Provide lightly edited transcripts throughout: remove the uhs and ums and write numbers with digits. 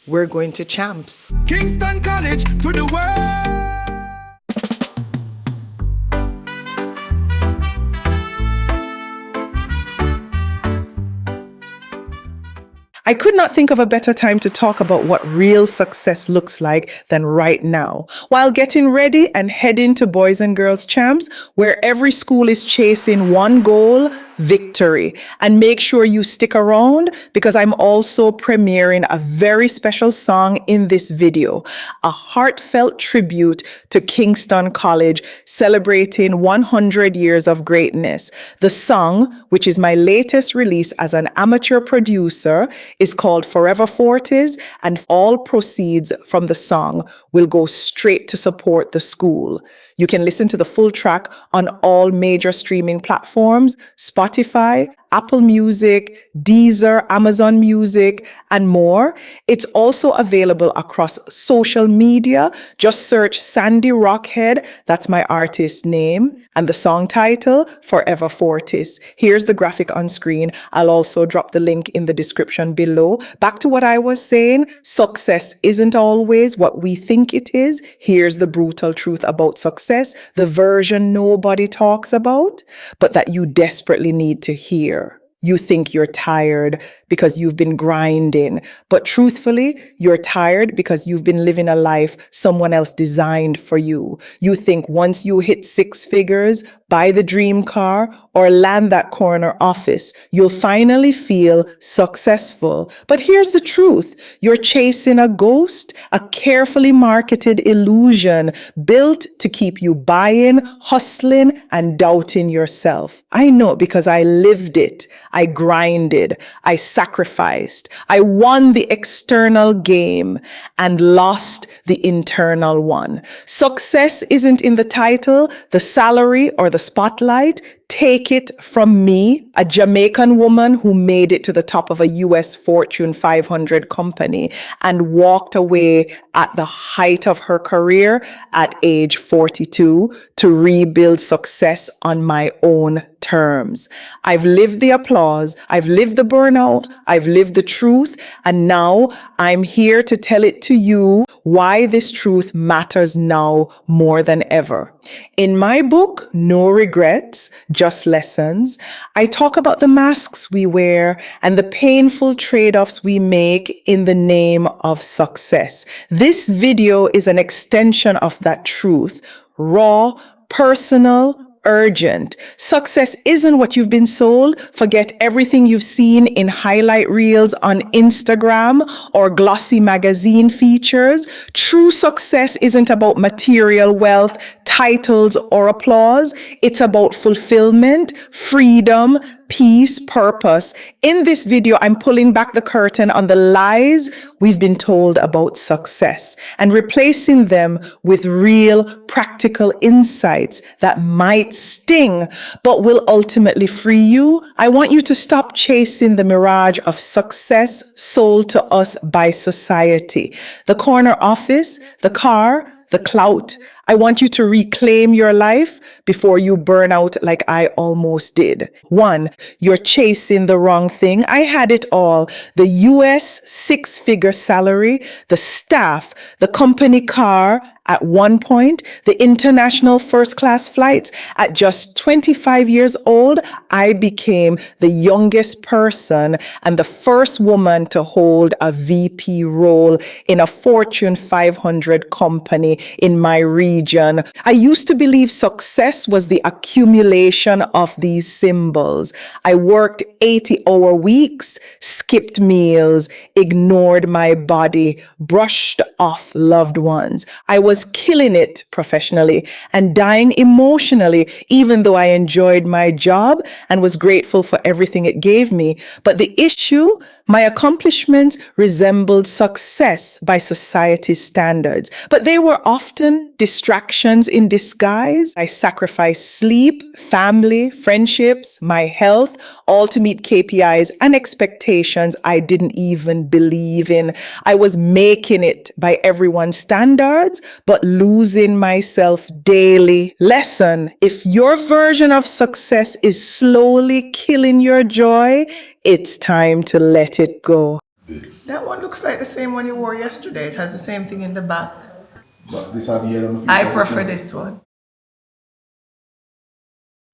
we're going to Champs. Kingston College to the world. I could not think of a better time to talk about what real success looks like than right now, while getting ready and heading to Boys and Girls Champs, where every school is chasing one goal: victory. And make sure you stick around, because I'm also premiering a very special song in this video, a heartfelt tribute to Kingston College, celebrating 100 years of greatness. The song, which is my latest release as an amateur producer, is called Forever Fortis, and all proceeds from the song will go straight to support the school. You can listen to the full track on all major streaming platforms: Spotify, Apple Music, Deezer, Amazon Music, and more. It's also available across social media. Just search Sandy Rockhead, that's my artist's name, and the song title, Forever Fortis. Here's the graphic on screen. I'll also drop the link in the description below. Back to what I was saying, success isn't always what we think it is. Here's the brutal truth about success, the version nobody talks about, but that you desperately need to hear. You think you're tired because you've been grinding, but truthfully, you're tired because you've been living a life someone else designed for you. You think once you hit 6 figures, buy the dream car, or land that corner office, you'll finally feel successful. But here's the truth. You're chasing a ghost, a carefully marketed illusion built to keep you buying, hustling, and doubting yourself. I know, because I lived it. I grinded. I sacrificed. I won the external game and lost the internal one. Success isn't in the title, the salary, or the spotlight. Take it from me, a Jamaican woman who made it to the top of a US Fortune 500 company and walked away at the height of her career at age 42 to rebuild success on my own terms. I've lived the applause, I've lived the burnout, I've lived the truth, and now I'm here to tell it to you why this truth matters now more than ever. In my book, No Regrets, Just Lessons, I talk about the masks we wear and the painful trade-offs we make in the name of success. This video is an extension of that truth, raw, personal, urgent. Success isn't what you've been sold. Forget everything you've seen in highlight reels on Instagram or glossy magazine features. True success isn't about material wealth, titles, or applause. It's about fulfillment, freedom, peace, purpose. In this video, I'm pulling back the curtain on the lies we've been told about success and replacing them with real, practical insights that might sting, but will ultimately free you. I want you to stop chasing the mirage of success sold to us by society. The corner office, the car, the clout. I want you to reclaim your life before you burn out like I almost did. 1, you're chasing the wrong thing. I had it all. The US 6-figure salary, the staff, the company car at one point, the international first-class flights. At just 25 years old, I became the youngest person and the first woman to hold a VP role in a Fortune 500 company in my region. I used to believe success was the accumulation of these symbols. I worked 80-hour weeks, skipped meals, ignored my body, brushed off loved ones. I was killing it professionally and dying emotionally, even though I enjoyed my job and was grateful for everything it gave me. But the issue, my accomplishments resembled success by society's standards, but they were often distractions in disguise. I sacrificed sleep, family, friendships, my health, all to meet KPIs and expectations I didn't even believe in. I was making it by everyone's standards, but losing myself daily. Lesson: if your version of success is slowly killing your joy, it's time to let it go. This. That one looks like the same one you wore yesterday. It has the same thing in the back. But this are the yellow. I prefer this one.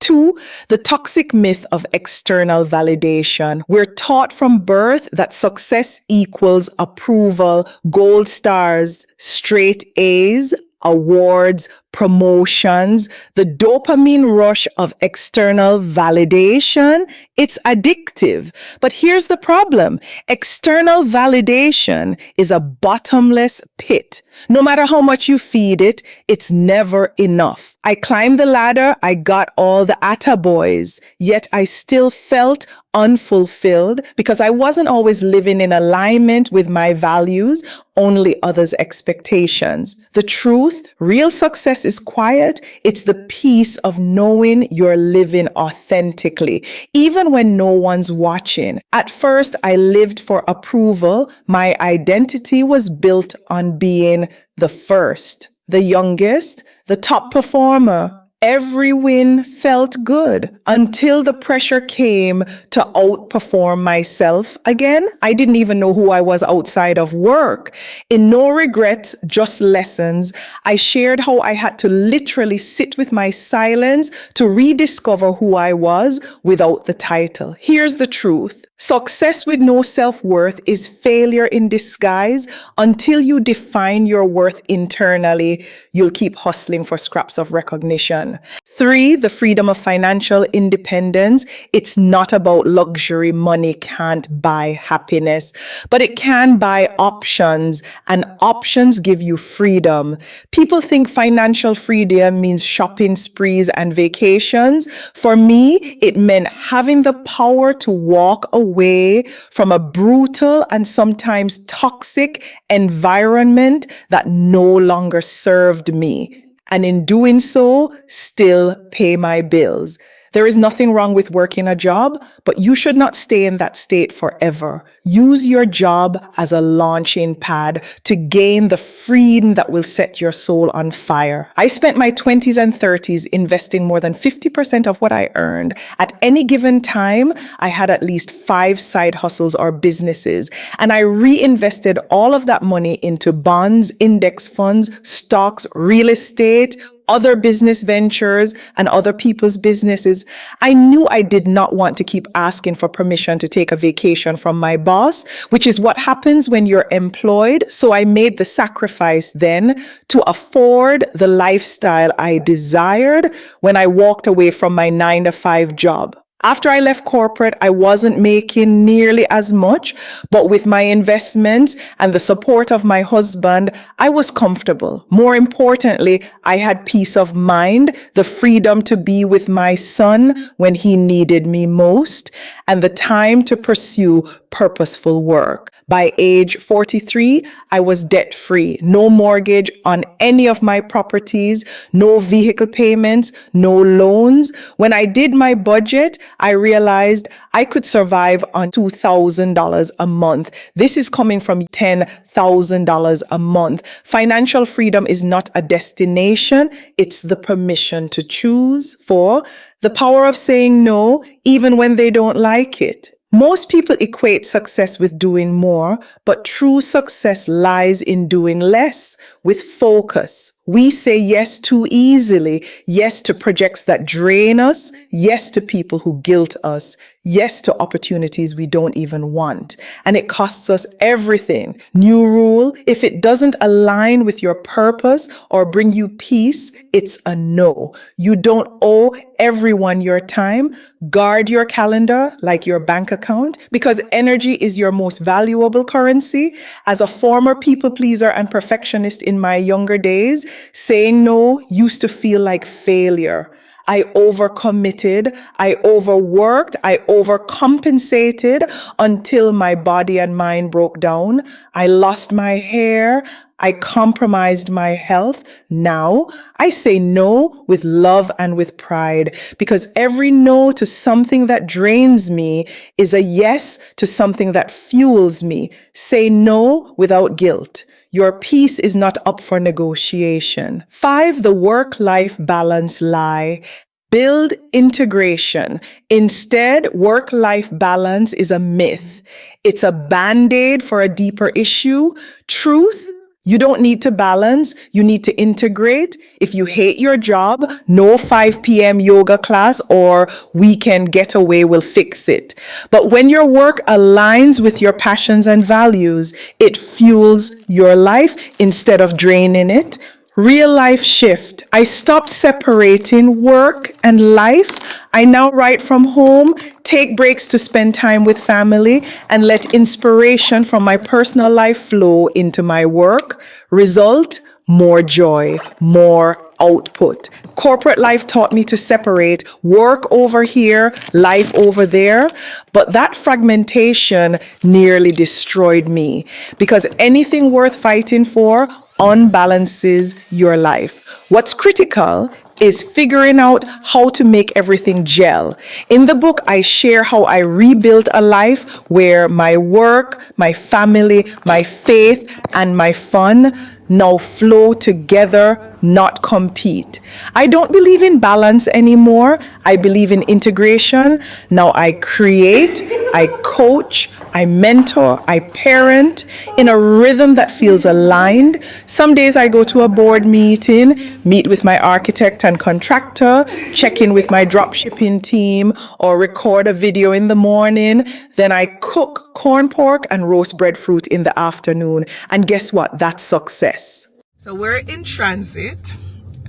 2, the toxic myth of external validation. We're taught from birth that success equals approval, gold stars, straight A's, awards, promotions, the dopamine rush of external validation. It's addictive. But here's the problem. External validation is a bottomless pit. No matter how much you feed it, it's never enough. I climbed the ladder, I got all the attaboys, yet I still felt unfulfilled because I wasn't always living in alignment with my values, only others' expectations. The truth, real success is quiet. It's the peace of knowing you're living authentically, even when no one's watching. At first, I lived for approval. My identity was built on being the first, the youngest, the top performer. Every win felt good until the pressure came to outperform myself again. I didn't even know who I was outside of work. In no regrets, just lessons, I shared how I had to literally sit with my silence to rediscover who I was without the title. Here's the truth. Success with no self-worth is failure in disguise. Until you define your worth internally, you'll keep hustling for scraps of recognition. 3, the freedom of financial independence. It's not about luxury. Money can't buy happiness, but it can buy options, and options give you freedom. People think financial freedom means shopping sprees and vacations. For me, it meant having the power to walk away from a brutal and sometimes toxic environment that no longer served me. And in doing so, still pay my bills. There is nothing wrong with working a job, but you should not stay in that state forever. Use your job as a launching pad to gain the freedom that will set your soul on fire. I spent my 20s and 30s investing more than 50% of what I earned. At any given time, I had at least 5 side hustles or businesses, and I reinvested all of that money into bonds, index funds, stocks, real estate, other business ventures, and other people's businesses. I knew I did not want to keep asking for permission to take a vacation from my boss, which is what happens when you're employed. So I made the sacrifice then to afford the lifestyle I desired when I walked away from my 9-to-5 job. After I left corporate, I wasn't making nearly as much, but with my investments and the support of my husband, I was comfortable. More importantly, I had peace of mind, the freedom to be with my son when he needed me most, and the time to pursue purposeful work. By age 43, I was debt-free, no mortgage on any of my properties, no vehicle payments, no loans. When I did my budget, I realized I could survive on $2,000 a month. This is coming from $10,000 a month. Financial freedom is not a destination, it's the permission to choose. 4, the power of saying no, even when they don't like it. Most people equate success with doing more, but true success lies in doing less with focus. We say yes too easily, yes to projects that drain us, yes to people who guilt us, yes to opportunities we don't even want. And it costs us everything. New rule, if it doesn't align with your purpose or bring you peace, it's a no. You don't owe everyone your time. Guard your calendar like your bank account, because energy is your most valuable currency. As a former people pleaser and perfectionist in my younger days, saying no used to feel like failure. I overcommitted, I overworked, I overcompensated until my body and mind broke down. I lost my hair. I compromised my health. Now I say no with love and with pride, because every no to something that drains me is a yes to something that fuels me. Say no without guilt. Your peace is not up for negotiation. 5, the work-life balance lie. Build integration. Instead, work-life balance is a myth. It's a band-aid for a deeper issue. Truth, you don't need to balance, you need to integrate. If you hate your job, no 5 p.m. yoga class or weekend getaway will fix it. But when your work aligns with your passions and values, it fuels your life instead of draining it. Real life shift. I stopped separating work and life. I now write from home, take breaks to spend time with family, and let inspiration from my personal life flow into my work. Result, more joy, more output. Corporate life taught me to separate work over here, life over there. But that fragmentation nearly destroyed me because anything worth fighting for unbalances your life. What's critical is figuring out how to make everything gel. In the book, I share how I rebuilt a life where my work, my family, my faith, and my fun now flow together, not compete. I don't believe in balance anymore. I believe in integration. Now I create, I coach, I mentor, I parent in a rhythm that feels aligned. Some days I go to a board meeting, meet with my architect and contractor, check in with my dropshipping team, or record a video in the morning. Then I cook corn pork and roast breadfruit in the afternoon. And guess what? That's success. So we're in transit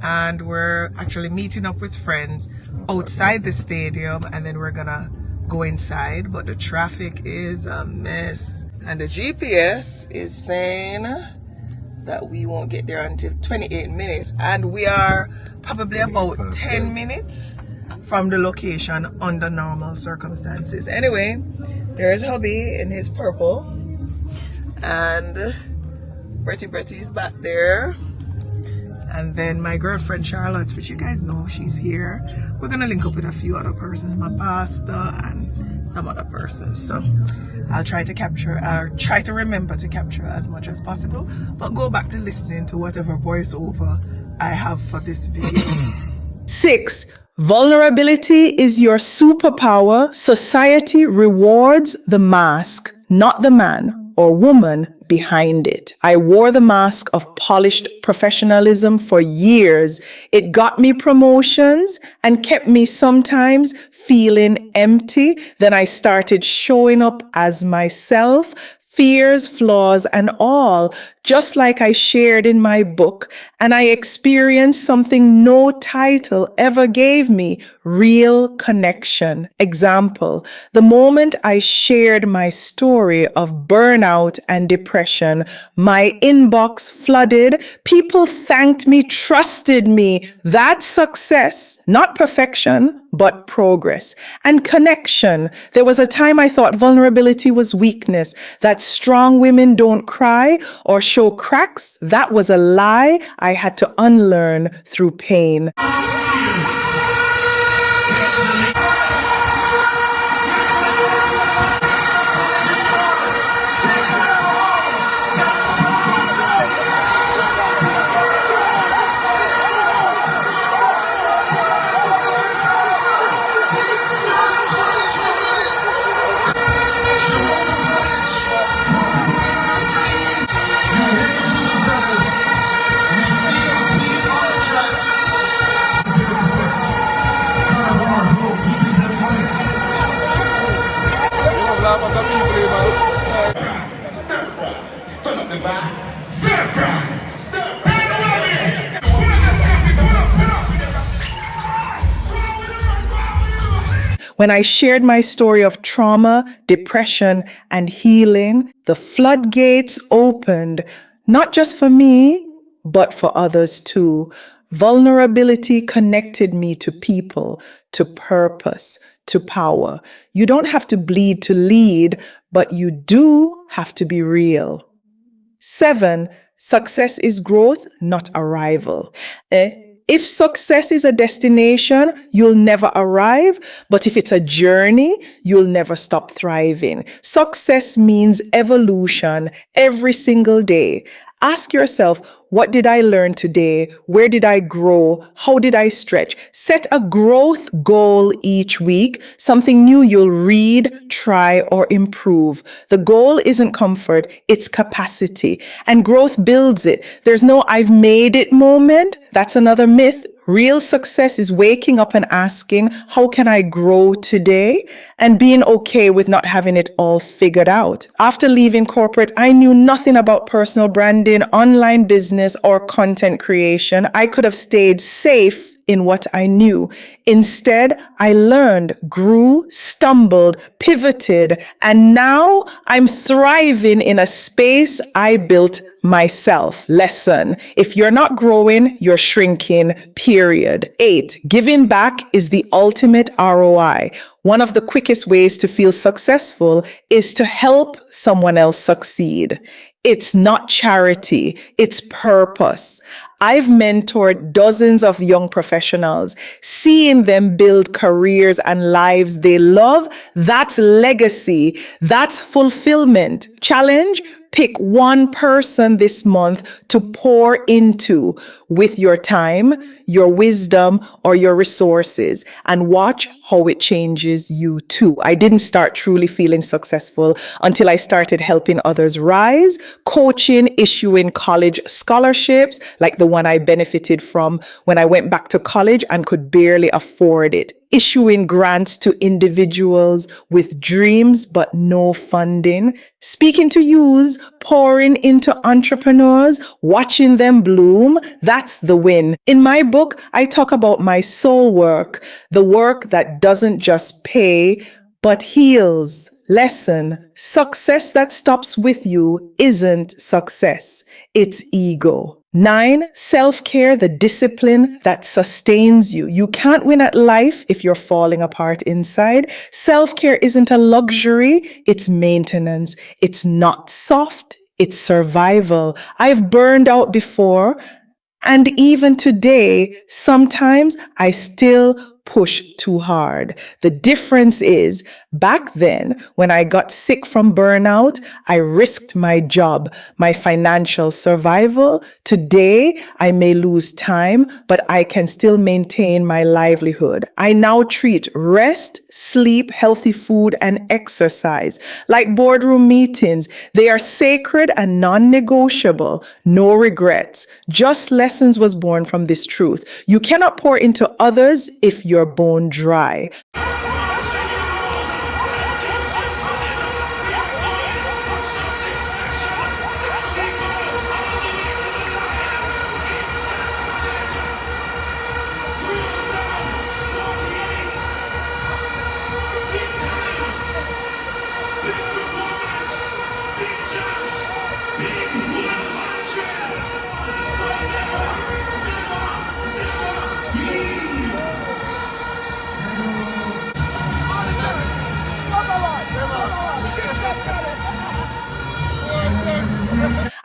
and we're actually meeting up with friends outside the stadium, and then we're gonna go inside, but the traffic is a mess. And the GPS is saying that we won't get there until 28 minutes. And we are probably about 10 minutes from the location under normal circumstances. Anyway, there's hubby in his purple. And Bretty is back there. And then my girlfriend Charlotte, which you guys know, she's here. We're gonna link up with a few other persons, my pastor and some other persons. So I'll try to remember to capture as much as possible, but go back to listening to whatever voiceover I have for this video. 6. Vulnerability is your superpower. Society rewards the mask, not the man or woman behind it. I wore the mask of polished professionalism for years. It got me promotions and kept me sometimes feeling empty. Then I started showing up as myself, fears, flaws, and all, just like I shared in my book. And I experienced something no title ever gave me, real connection. Example, the moment I shared my story of burnout and depression, my inbox flooded. People thanked me, trusted me. That's success, not perfection, but progress. And connection. There was a time I thought vulnerability was weakness, that strong women don't cry or show cracks. That was a lie I had to unlearn through pain. When I shared my story of trauma, depression, and healing, the floodgates opened, not just for me, but for others too. Vulnerability connected me to people, to purpose, to power. You don't have to bleed to lead, but you do have to be real. 7, success is growth, not arrival. If success is a destination, you'll never arrive. But if it's a journey, you'll never stop thriving. Success means evolution every single day. Ask yourself, what did I learn today? Where did I grow? How did I stretch? Set a growth goal each week, something new you'll read, try, or improve. The goal isn't comfort, it's capacity. And growth builds it. There's no I've made it moment. That's another myth. Real success is waking up and asking, how can I grow today? And being okay with not having it all figured out. After leaving corporate, I knew nothing about personal branding, online business, or content creation. I could have stayed safe in what I knew. Instead, I learned, grew, stumbled, pivoted, and now I'm thriving in a space I built myself. Lesson: if you're not growing, you're shrinking, period. 8, giving back is the ultimate ROI. One of the quickest ways to feel successful is to help someone else succeed. It's not charity, it's purpose. I've mentored dozens of young professionals. Seeing them build careers and lives they love, that's legacy. That's fulfillment. Challenge: pick one person this month to pour into with your time, your wisdom, or your resources, and watch how it changes you too. I didn't start truly feeling successful until I started helping others rise, coaching, issuing college scholarships, like the one I benefited from when I went back to college and could barely afford it, issuing grants to individuals with dreams but no funding, speaking to youths, pouring into entrepreneurs, watching them bloom. That's the win. In my book, I talk about my soul work, the work that doesn't just pay, but heals. Lesson: success that stops with you isn't success. It's ego. 9, self-care, the discipline that sustains you. You can't win at life if you're falling apart inside. Self-care isn't a luxury, it's maintenance. It's not soft, it's survival. I've burned out before, and even today, sometimes I still push too hard. The difference is, back then, when I got sick from burnout, I risked my job, my financial survival. Today, I may lose time, but I can still maintain my livelihood. I now treat rest, sleep, healthy food, and exercise like boardroom meetings. They are sacred and non-negotiable. No regrets. Just Lessons was born from this truth. You cannot pour into others if you're bone dry.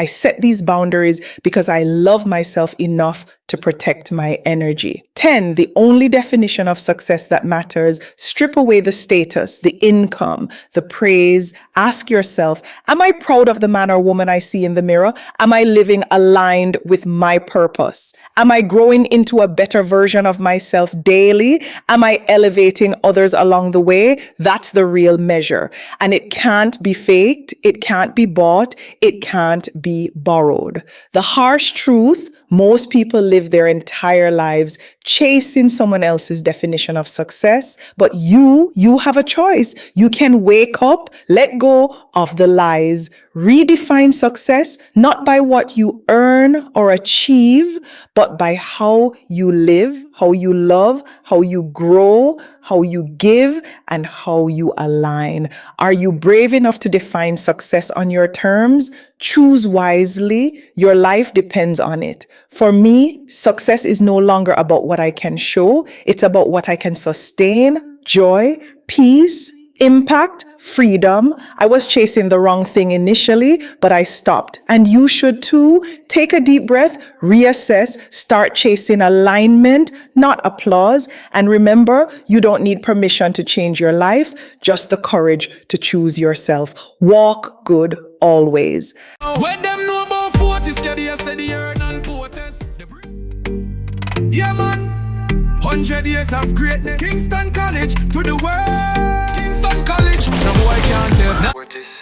I set these boundaries because I love myself enough to protect my energy. 10, the only definition of success that matters: strip away the status, the income, the praise. Ask yourself, am I proud of the man or woman I see in the mirror? Am I living aligned with my purpose? Am I growing into a better version of myself daily? Am I elevating others along the way? That's the real measure. And it can't be faked. It can't be bought. It can't be borrowed. The harsh truth: most people live their entire lives chasing someone else's definition of success, but you have a choice. You can wake up, let go of the lies, redefine success, not by what you earn or achieve, but by how you live, how you love, how you grow, how you give, and how you align. Are you brave enough to define success on your terms? Choose wisely. Your life depends on it. For me, success is no longer about what I can show. It's about what I can sustain: joy, peace, impact, freedom. I was chasing the wrong thing initially, but I stopped. And you should too. Take a deep breath, reassess, start chasing alignment, not applause. And remember, you don't need permission to change your life, just the courage to choose yourself. Walk good always. What them know about Fortis? Yeah, man. 100 years of greatness. Kingston College to the world. Kingston College. No boy can't test. Fortis.